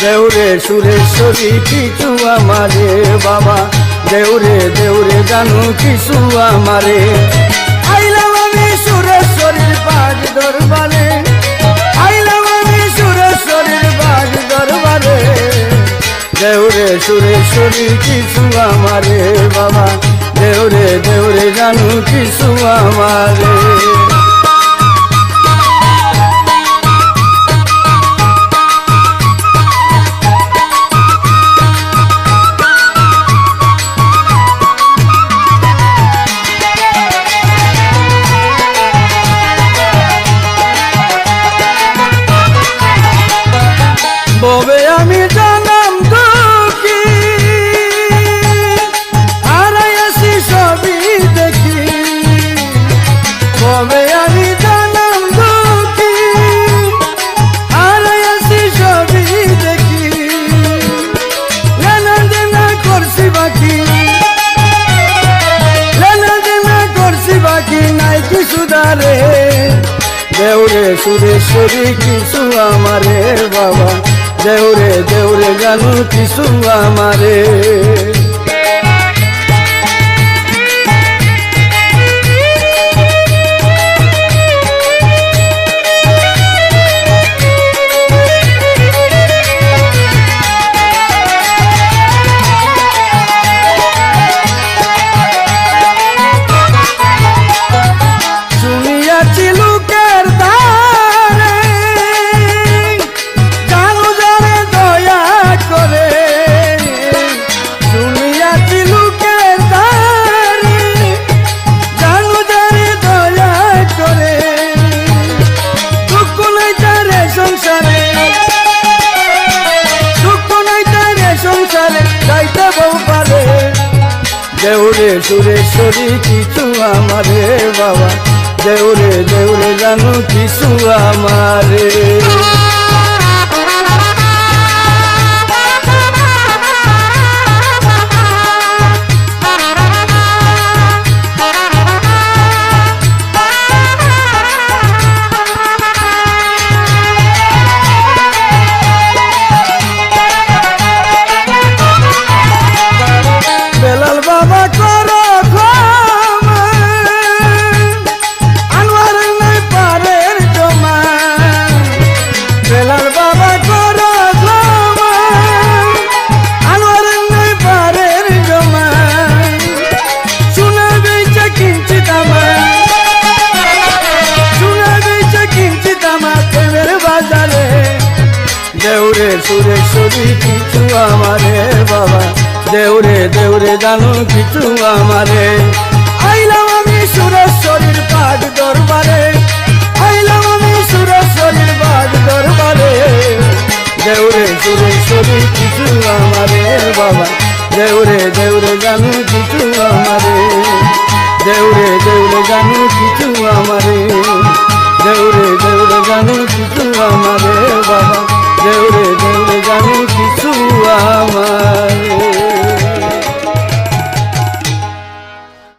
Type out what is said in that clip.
দেউরে সুরেশ্বরী কিছু আমারে বাবা, দেউরে দেউরে জানু কিছু আমারে। আইলাম আমি সুরেশ্বরীর পাঁচ দরবারে, আইলাম আমি সুরেশ্বরীর পাঁচ দরবারে। দেউরে সুরেশ্বরী কিছু আমারে বাবা, দেউরে দেউরে জানু কিছু আমারে। ববে আমি জানাম দুঃখী, হারাইয়াছি সবই দেখি। ববে আমি জানাম দুঃখী, হারাইয়াছি সবই দেখি। লেনা দেনা করছি বাকি, লেনা দেনা করছি বাকি, নাই কিছু দারে। দেউরে সুরেশ্বরী কিছু আমারে বাবা, দেউরে দেউরে জানু কিছু আমারে। শুনিয়াছি লোকের ধারে, জানু জানে দয়া করে। শুনিয়াছি লোকের ধারে, জানু জানে দয়া করে। দুঃখ নাই তারে সংসারে, দুঃখ নাই তারে সংসারে, যাইতে বউ পারে। দেউরে সুরেশ্বরী কিছু আমারে বাবা, দেউরে দেউরে জানু কিছু আমারে। বেলাল বাবা করো ক্ষমা, আনোয়ার নাই পারের জমা। বেলাল বাবা করো ক্ষমা, আনোয়ার নাই পারের জমা। সোনা বেচা কিঞ্চিত আমার, সোনা বেচা কিঞ্চিত আমার প্রেমের বাজারে। দেউরে সুরেশ্বরী কিছু আমারে বাবা, দেউরে দেউরে জানু কিছু আমারে। আইলাম আমি সুরেশ্বরীর পাঁচ দরবারে, আইলাম আমি সুরেশ্বরীর পাঁচ দরবারে। দেউরে সুরেশ্বরী কিছু আমারে বাবা, দেউরে দেউরে জানু কিছু আমারে। দেউরে দেউরে জানু কিছু আমারে, দেউরে দেউরে জানু